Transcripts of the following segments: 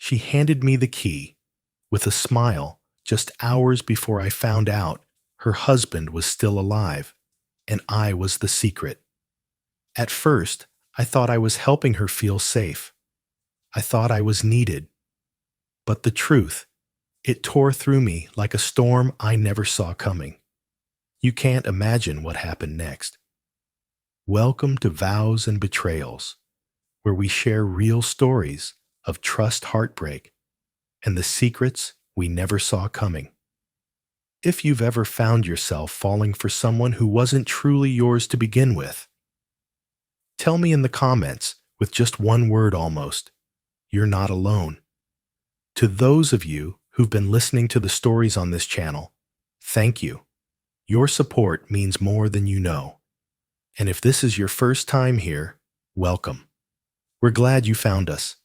She handed me the key with a smile just hours before I found out her husband was still alive and I was the secret. At first, I thought I was helping her feel safe. I thought I was needed. But the truth, it tore through me like a storm I never saw coming. You can't imagine what happened next. Welcome to Vows and Betrayals, where we share real stories of trust heartbreak and the secrets we never saw coming. If you've ever found yourself falling for someone who wasn't truly yours to begin with, tell me in the comments with just one word almost, you're not alone. To those of you who've been listening to the stories on this channel, thank you. Your support means more than you know. And if this is your first time here, welcome. We're glad you found us.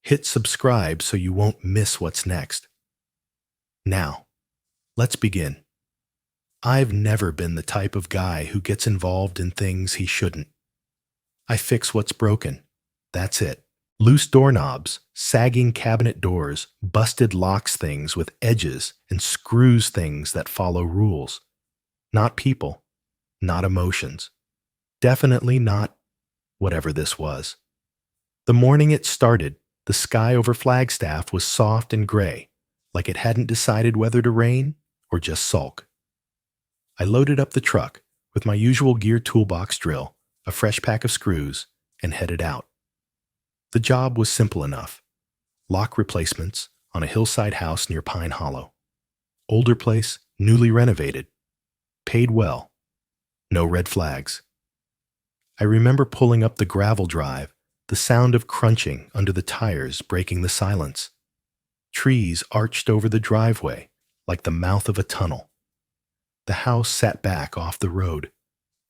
Hit subscribe so you won't miss what's next. Now, let's begin. I've never been the type of guy who gets involved in things he shouldn't. I fix what's broken. That's it. Loose doorknobs, sagging cabinet doors, busted locks things with edges, and screws things that follow rules. Not people, not emotions. Definitely not whatever this was. The morning it started, the sky over Flagstaff was soft and gray, like it hadn't decided whether to rain or just sulk. I loaded up the truck with my usual gear toolbox drill, a fresh pack of screws, and headed out. The job was simple enough. Lock replacements on a hillside house near Pine Hollow. Older place, newly renovated. Paid well. No red flags. I remember pulling up the gravel drive, the sound of crunching under the tires breaking the silence. Trees arched over the driveway like the mouth of a tunnel. The house sat back off the road,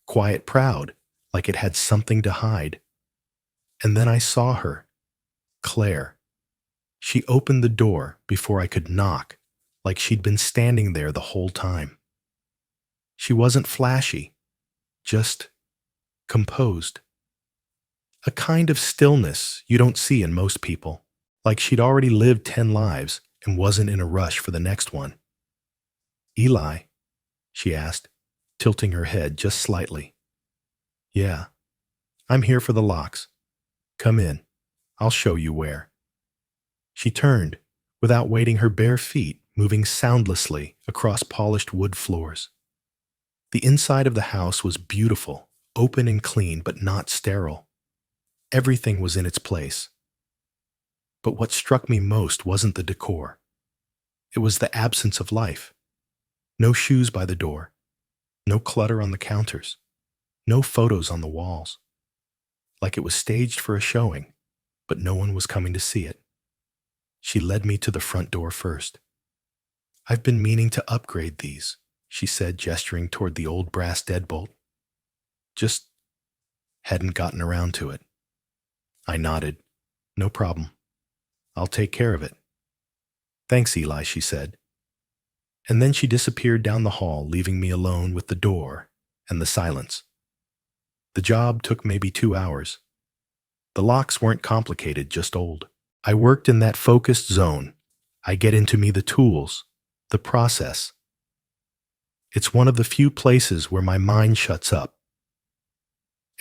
quiet proud, like it had something to hide. And then I saw her, Claire. She opened the door before I could knock, like she'd been standing there the whole time. She wasn't flashy, just composed. A kind of stillness you don't see in most people, like she'd already lived 10 lives and wasn't in a rush for the next one. "Eli?" she asked, tilting her head just slightly. "Yeah, I'm here for the locks. Come in. I'll show you where." She turned, without waiting, her bare feet moving soundlessly across polished wood floors. The inside of the house was beautiful, open and clean, but not sterile. Everything was in its place. But what struck me most wasn't the decor. It was the absence of life. No shoes by the door. No clutter on the counters. No photos on the walls. Like it was staged for a showing, but no one was coming to see it. She led me to the front door first. "I've been meaning to upgrade these," she said, gesturing toward the old brass deadbolt. "Just hadn't gotten around to it." I nodded. "No problem. I'll take care of it." "Thanks, Eli," she said. And then she disappeared down the hall, leaving me alone with the door and the silence. The job took maybe 2 hours. The locks weren't complicated, just old. I worked in that focused zone. I get into me the tools, the process. It's one of the few places where my mind shuts up.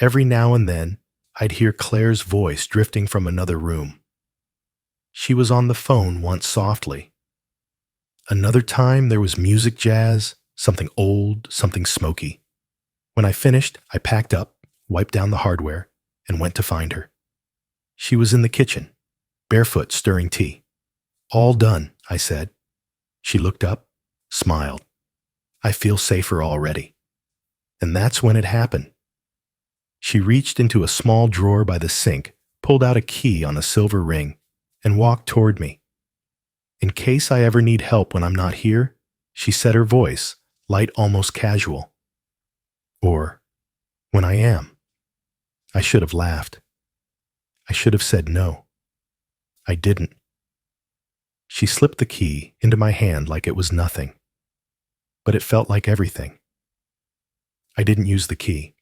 Every now and then, I'd hear Claire's voice drifting from another room. She was on the phone once softly. Another time there was music jazz, something old, something smoky. When I finished, I packed up, wiped down the hardware, and went to find her. She was in the kitchen, barefoot, stirring tea. "All done," I said. She looked up, smiled. "I feel safer already." And that's when it happened. She reached into a small drawer by the sink, pulled out a key on a silver ring, and walked toward me. "In case I ever need help when I'm not here," she said, her voice light, almost casual. "Or when I am." I should have laughed. I should have said no. I didn't. She slipped the key into my hand like it was nothing. But it felt like everything. I didn't use the key.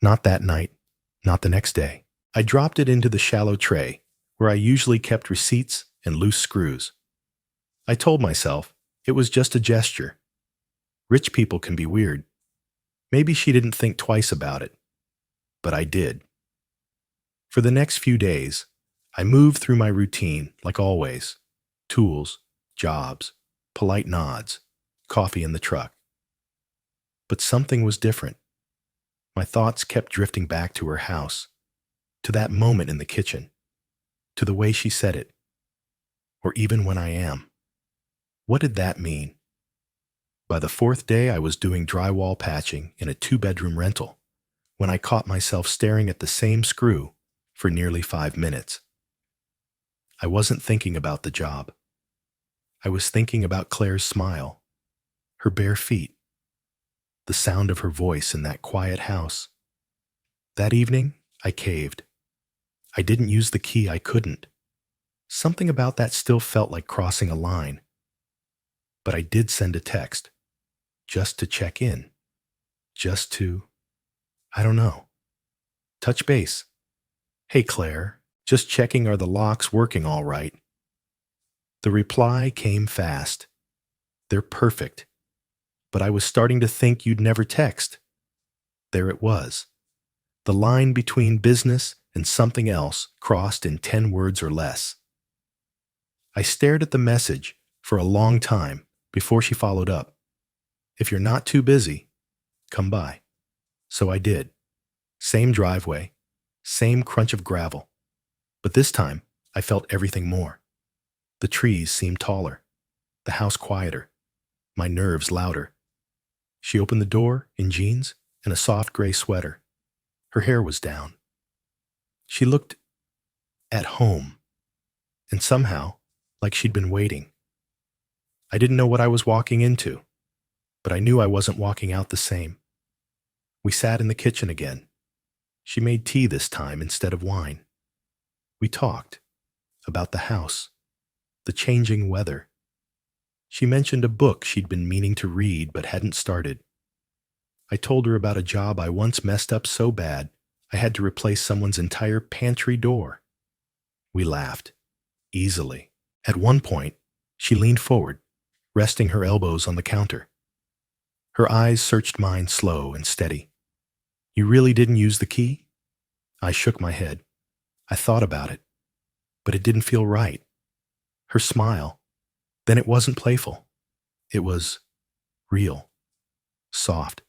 Not that night, not the next day. I dropped it into the shallow tray, where I usually kept receipts and loose screws. I told myself it was just a gesture. Rich people can be weird. Maybe she didn't think twice about it, but I did. For the next few days, I moved through my routine like always: tools, jobs, polite nods, coffee in the truck. But something was different. My thoughts kept drifting back to her house, to that moment in the kitchen, to the way she said it, or even when I am. What did that mean? By the fourth day, I was doing drywall patching in a 2-bedroom rental when I caught myself staring at the same screw for nearly 5 minutes. I wasn't thinking about the job. I was thinking about Claire's smile, her bare feet, the sound of her voice in that quiet house. That evening, I caved. I didn't use the key. I couldn't. Something about that still felt like crossing a line. But I did send a text, just to check in, just to, I don't know, touch base. Hey Claire, just checking, are the locks working all right? The reply came fast. They're perfect. But I was starting to think you'd never text. There it was. The line between business and something else crossed in 10 words or less. I stared at the message for a long time before she followed up. If you're not too busy, come by. So I did. Same driveway, same crunch of gravel. But this time, I felt everything more. The trees seemed taller, the house quieter, my nerves louder. She opened the door in jeans and a soft gray sweater. Her hair was down. She looked at home, and somehow like she'd been waiting. I didn't know what I was walking into, but I knew I wasn't walking out the same. We sat in the kitchen again. She made tea this time instead of wine. We talked about the house, the changing weather. She mentioned a book she'd been meaning to read but hadn't started. I told her about a job I once messed up so bad I had to replace someone's entire pantry door. We laughed, easily. At one point, she leaned forward, resting her elbows on the counter. Her eyes searched mine, slow and steady. You really didn't use the key? I shook my head. I thought about it, but it didn't feel right. Her smile, then it wasn't playful. It was real, soft,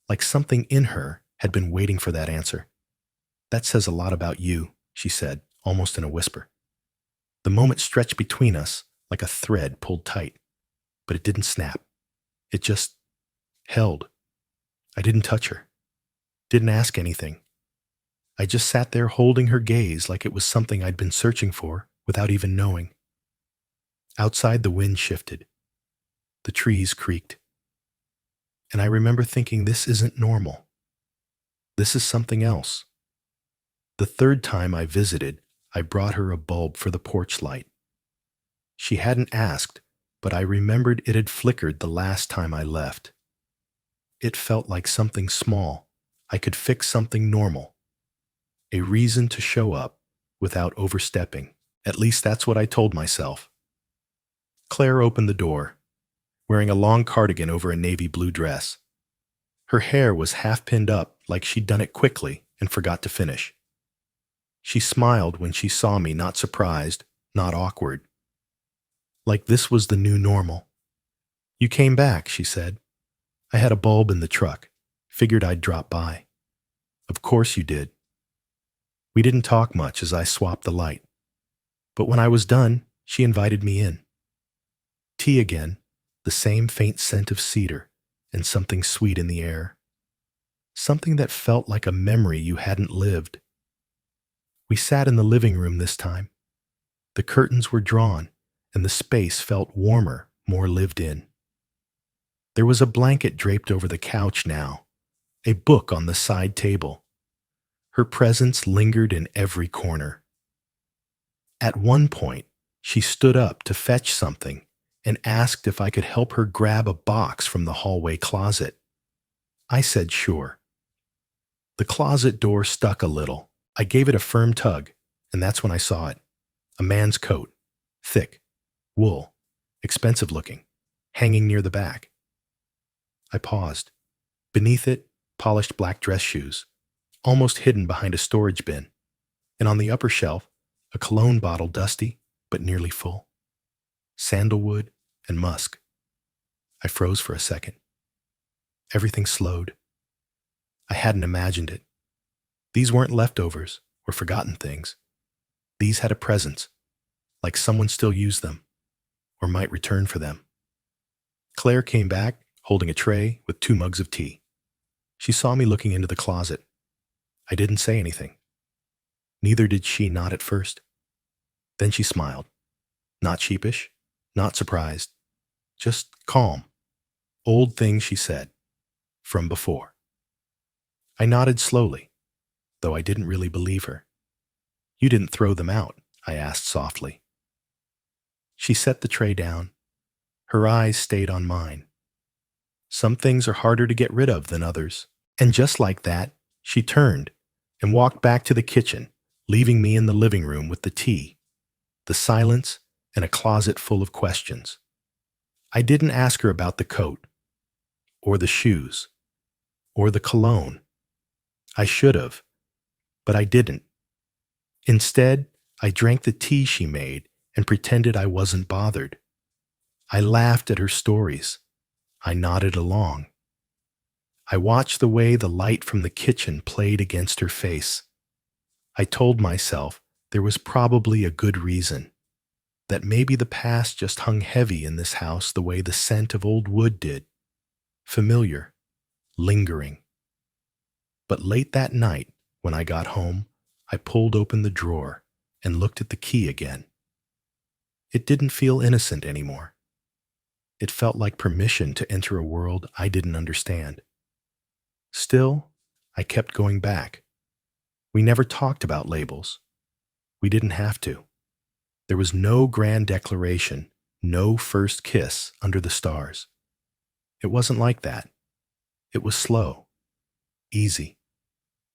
like something in her had been waiting for that answer. That says a lot about you, she said, almost in a whisper. The moment stretched between us like a thread pulled tight, but it didn't snap. It just held. I didn't touch her, didn't ask anything. I just sat there holding her gaze like it was something I'd been searching for without even knowing. Outside, the wind shifted. The trees creaked. And I remember thinking, this isn't normal. This is something else. The third time I visited, I brought her a bulb for the porch light. She hadn't asked, but I remembered it had flickered the last time I left. It felt like something small. I could fix something normal. A reason to show up without overstepping. At least that's what I told myself. Claire opened the door, wearing a long cardigan over a navy blue dress. Her hair was half pinned up like she'd done it quickly and forgot to finish. She smiled when she saw me, not surprised, not awkward. Like this was the new normal. You came back, she said. I had a bulb in the truck. Figured I'd drop by. Of course you did. We didn't talk much as I swapped the light. But when I was done, she invited me in. Tea again, the same faint scent of cedar, and something sweet in the air. Something that felt like a memory you hadn't lived. We sat in the living room this time. The curtains were drawn, and the space felt warmer, more lived in. There was a blanket draped over the couch now, a book on the side table. Her presence lingered in every corner. At one point, she stood up to fetch something and asked if I could help her grab a box from the hallway closet. I said sure. The closet door stuck a little. I gave it a firm tug, and that's when I saw it. A man's coat, thick, wool, expensive looking, hanging near the back. I paused. Beneath it, polished black dress shoes, almost hidden behind a storage bin, and on the upper shelf, a cologne bottle dusty but nearly full. Sandalwood and musk. I froze for a second. Everything slowed. I hadn't imagined it. These weren't leftovers or forgotten things. These had a presence, like someone still used them, or might return for them. Claire came back, holding a tray with 2 mugs of tea. She saw me looking into the closet. I didn't say anything. Neither did she, not at first. Then she smiled. Not sheepish, not surprised, just calm. Old things, she said, from before. I nodded slowly, though I didn't really believe her. You didn't throw them out, I asked softly. She set the tray down. Her eyes stayed on mine. Some things are harder to get rid of than others. And just like that, she turned and walked back to the kitchen, leaving me in the living room with the tea, the silence, and a closet full of questions. I didn't ask her about the coat, or the shoes, or the cologne. I should have, but I didn't. Instead, I drank the tea she made and pretended I wasn't bothered. I laughed at her stories. I nodded along. I watched the way the light from the kitchen played against her face. I told myself there was probably a good reason, that maybe the past just hung heavy in this house the way the scent of old wood did, familiar, lingering. But late that night, when I got home, I pulled open the drawer and looked at the key again. It didn't feel innocent anymore. It felt like permission to enter a world I didn't understand. Still, I kept going back. We never talked about labels. We didn't have to. There was no grand declaration, no first kiss under the stars. It wasn't like that. It was slow, easy,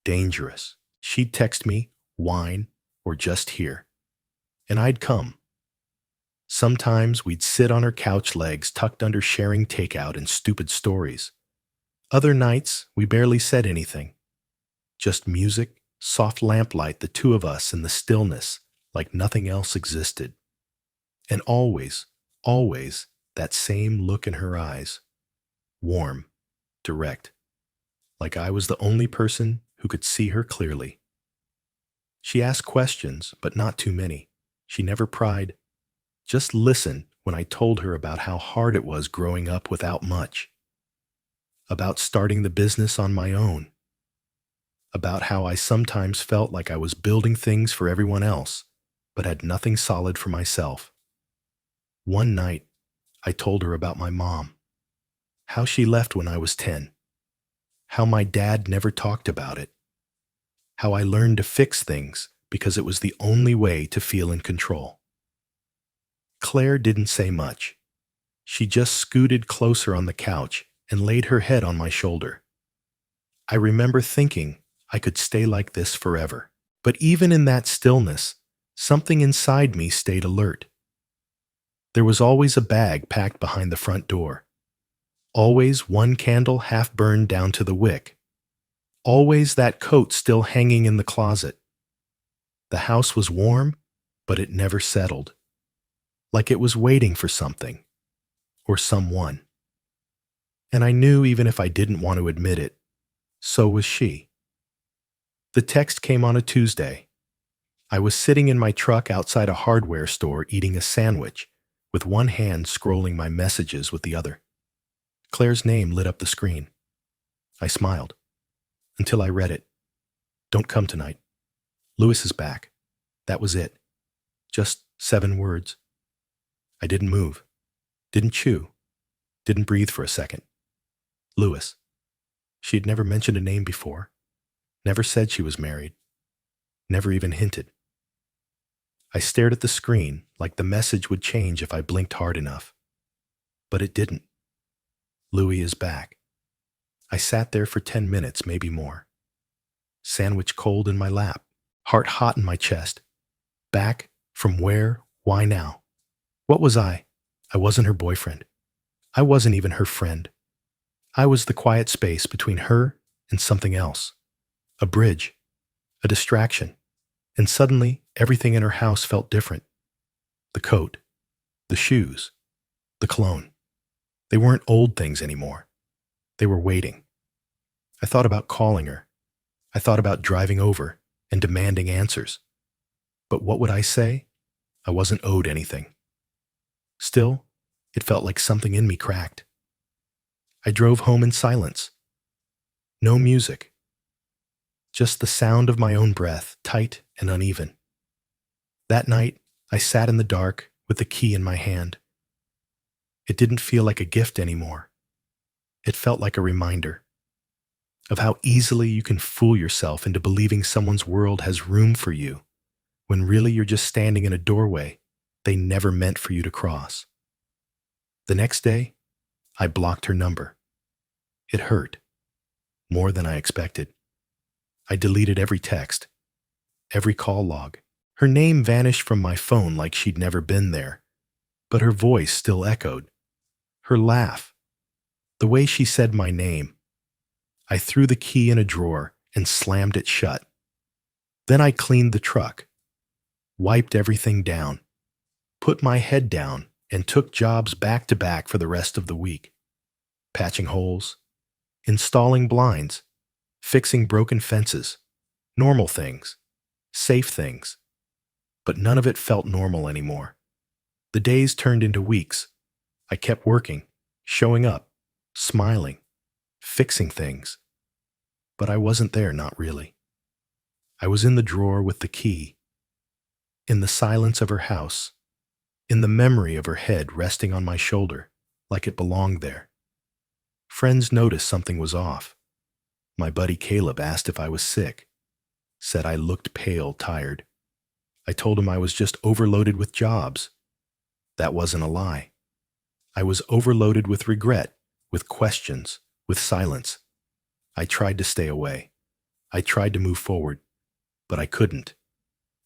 dangerous. She'd text me, whine, or just here. And I'd come. Sometimes we'd sit on her couch legs tucked under sharing takeout and stupid stories. Other nights, we barely said anything. Just music, soft lamplight, the two of us in the stillness, like nothing else existed. And always, always, that same look in her eyes. Warm, direct, like I was the only person who could see her clearly. She asked questions, but not too many. She never pried. Just listened when I told her about how hard it was growing up without much. About starting the business on my own. About how I sometimes felt like I was building things for everyone else, but had nothing solid for myself. One night, I told her about my mom. How she left when I was 10. How my dad never talked about it. How I learned to fix things because it was the only way to feel in control. Claire didn't say much. She just scooted closer on the couch and laid her head on my shoulder. I remember thinking I could stay like this forever. But even in that stillness, something inside me stayed alert. There was always a bag packed behind the front door. Always one candle half burned down to the wick. Always that coat still hanging in the closet. The house was warm, but it never settled. Like it was waiting for something, or someone. And I knew even if I didn't want to admit it, so was she. The text came on a Tuesday. I was sitting in my truck outside a hardware store eating a sandwich, with one hand scrolling my messages with the other. Claire's name lit up the screen. I smiled, until I read it. Don't come tonight. Louis is back. That was it. Just 7 words. I didn't move, didn't chew, didn't breathe for a second. Louis. She had never mentioned a name before, never said she was married, never even hinted. I stared at the screen like the message would change if I blinked hard enough. But it didn't. Louis is back. I sat there for 10 minutes, maybe more. Sandwich cold in my lap, heart hot in my chest, back From where? Why now? What was I? I wasn't her boyfriend. I wasn't even her friend. I was the quiet space between her and something else. A bridge, a distraction. And suddenly, everything in her house felt different. The coat, the shoes, the cologne. They weren't old things anymore. They were waiting. I thought about calling her. I thought about driving over and demanding answers. But what would I say? I wasn't owed anything. Still, it felt like something in me cracked. I drove home in silence. No music. Just the sound of my own breath, tight and uneven. That night, I sat in the dark with the key in my hand. It didn't feel like a gift anymore. It felt like a reminder of how easily you can fool yourself into believing someone's world has room for you, when really you're just standing in a doorway they never meant for you to cross. The next day, I blocked her number. It hurt, more than I expected. I deleted every text, every call log. Her name vanished from my phone like she'd never been there, but her voice still echoed. Her laugh, the way she said my name. I threw the key in a drawer and slammed it shut. Then I cleaned the truck, wiped everything down, put my head down, and took jobs back to back for the rest of the week. Patching holes, installing blinds, fixing broken fences, normal things, safe things. But none of it felt normal anymore. The days turned into weeks. I kept working, showing up, smiling, fixing things. But I wasn't there, not really. I was in the drawer with the key, in the silence of her house, in the memory of her head resting on my shoulder like it belonged there. Friends noticed something was off. My buddy Caleb asked if I was sick, said I looked pale, tired. I told him I was just overloaded with jobs. That wasn't a lie. I was overloaded with regret, with questions, with silence. I tried to stay away. I tried to move forward, but I couldn't.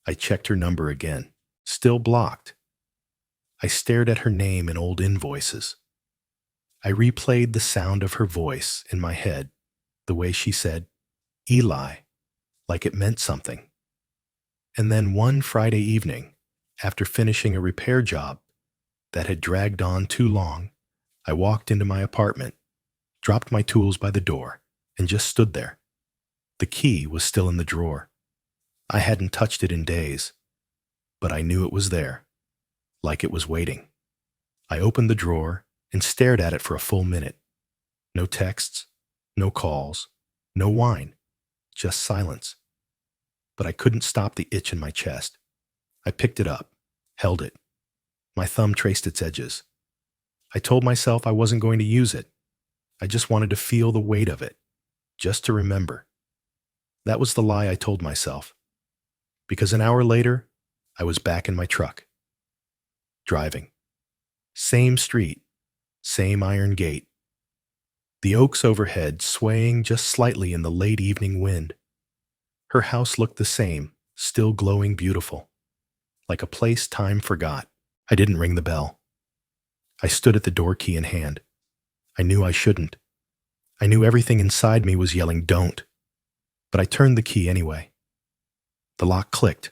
I checked her number again, still blocked. I stared at her name in old invoices. I replayed the sound of her voice in my head, the way she said, Eli, like it meant something. And then one Friday evening, after finishing a repair job that had dragged on too long, I walked into my apartment, dropped my tools by the door, and just stood there. The key was still in the drawer. I hadn't touched it in days, but I knew it was there, like it was waiting. I opened the drawer and stared at it for a full minute. No texts, no calls, no whine, just silence. But I couldn't stop the itch in my chest. I picked it up, held it. My thumb traced its edges. I told myself I wasn't going to use it. I just wanted to feel the weight of it, just to remember. That was the lie I told myself. Because an hour later, I was back in my truck, driving. Same street, same iron gate. The oaks overhead swaying just slightly in the late evening wind. Her house looked the same, still glowing beautiful, like a place time forgot. I didn't ring the bell. I stood at the door key in hand. I knew I shouldn't. I knew everything inside me was yelling, don't. But I turned the key anyway. The lock clicked.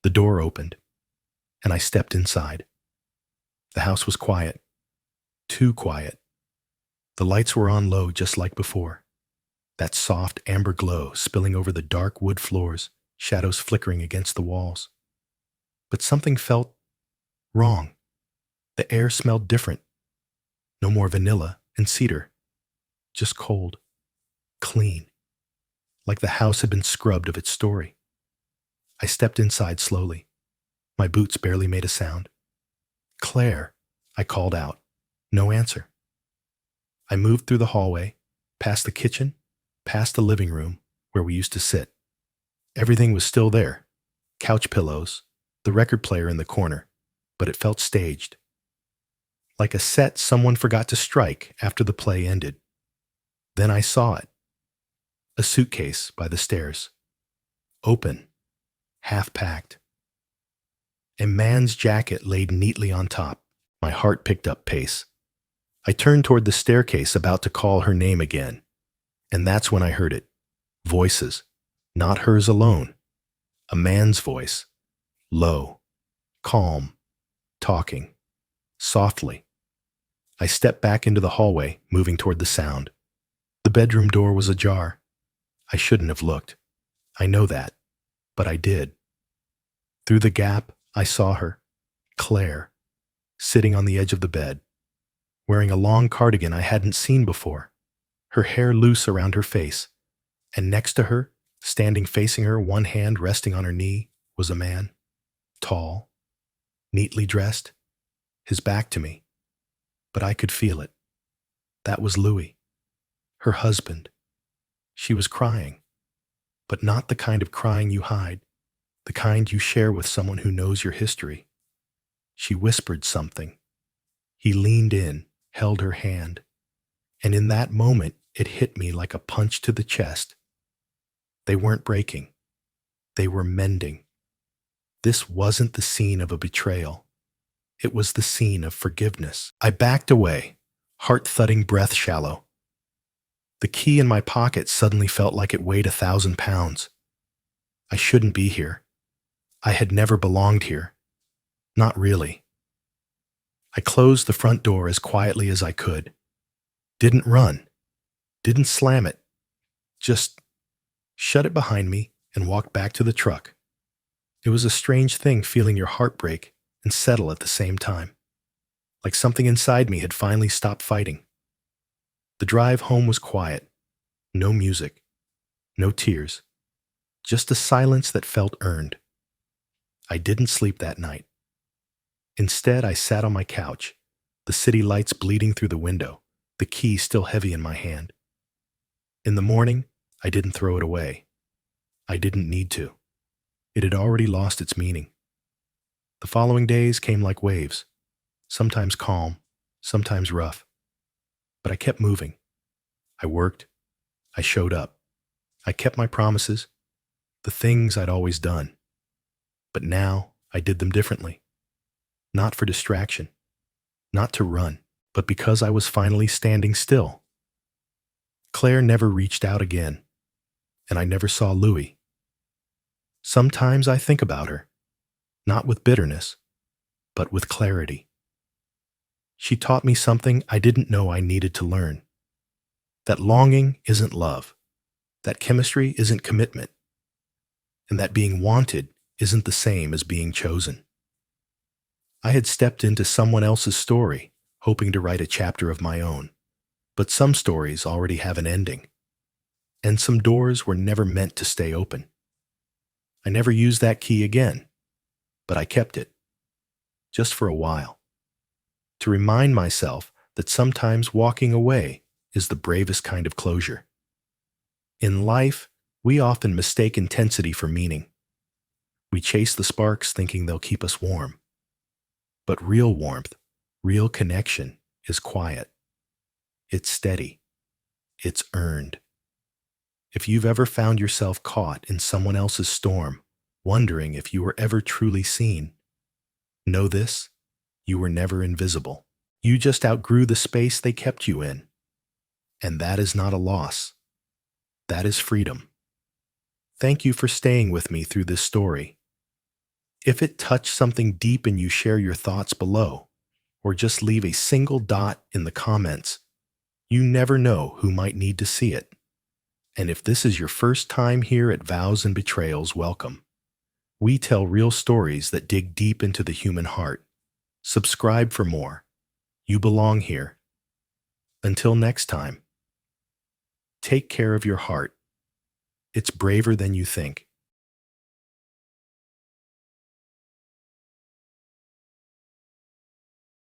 The door opened, and I stepped inside. The house was quiet. Too quiet. The lights were on low just like before. That soft amber glow spilling over the dark wood floors, shadows flickering against the walls. But something felt wrong. The air smelled different. No more vanilla and cedar. Just cold. Clean. Like the house had been scrubbed of its story. I stepped inside slowly. My boots barely made a sound. Claire, I called out. No answer. I moved through the hallway, past the kitchen, past the living room where we used to sit. Everything was still there. Couch pillows, the record player in the corner, but it felt staged. Like a set someone forgot to strike after the play ended. Then I saw it. A suitcase by the stairs. Open. Half packed. A man's jacket laid neatly on top. My heart picked up pace. I turned toward the staircase, about to call her name again, and that's when I heard it. Voices. Not hers alone. A man's voice. Low. Calm. Talking. Softly. I stepped back into the hallway, moving toward the sound. The bedroom door was ajar. I shouldn't have looked. I know that. But I did. Through the gap, I saw her, Claire, sitting on the edge of the bed, wearing a long cardigan I hadn't seen before, her hair loose around her face, and next to her, standing facing her, one hand resting on her knee, was a man, tall, neatly dressed, his back to me. But I could feel it. That was Louis, her husband. She was crying, but not the kind of crying you hide, the kind you share with someone who knows your history. She whispered something. He leaned in, held her hand, and in that moment it hit me like a punch to the chest. They weren't breaking. They were mending. This wasn't the scene of a betrayal. It was the scene of forgiveness. I backed away, heart-thudding, breath shallow. The key in my pocket suddenly felt like it weighed 1,000 pounds. I shouldn't be here. I had never belonged here. Not really. I closed the front door as quietly as I could. Didn't run. Didn't slam it. Just shut it behind me and walked back to the truck. It was a strange thing feeling your heart break and settle at the same time. Like something inside me had finally stopped fighting. The drive home was quiet. No music. No tears. Just a silence that felt earned. I didn't sleep that night. Instead, I sat on my couch, the city lights bleeding through the window, the key still heavy in my hand. In the morning, I didn't throw it away. I didn't need to. It had already lost its meaning. The following days came like waves, sometimes calm, sometimes rough. But I kept moving. I worked. I showed up. I kept my promises, the things I'd always done. But now I did them differently. Not for distraction, not to run, but because I was finally standing still. Claire never reached out again, and I never saw Louis. Sometimes I think about her, not with bitterness, but with clarity. She taught me something I didn't know I needed to learn. That longing isn't love, that chemistry isn't commitment, and that being wanted isn't the same as being chosen. I had stepped into someone else's story, hoping to write a chapter of my own, but some stories already have an ending, and some doors were never meant to stay open. I never used that key again, but I kept it, just for a while, to remind myself that sometimes walking away is the bravest kind of closure. In life, we often mistake intensity for meaning. We chase the sparks thinking they'll keep us warm. But real warmth, real connection is quiet. It's steady. It's earned. If you've ever found yourself caught in someone else's storm, wondering if you were ever truly seen, know this: you were never invisible. You just outgrew the space they kept you in. And that is not a loss. That is freedom. Thank you for staying with me through this story. If it touched something deep in you, share your thoughts below, or just leave a single dot in the comments. You never know who might need to see it. And if this is your first time here at Vows and Betrayals, welcome. We tell real stories that dig deep into the human heart. Subscribe for more. You belong here. Until next time, take care of your heart. It's braver than you think.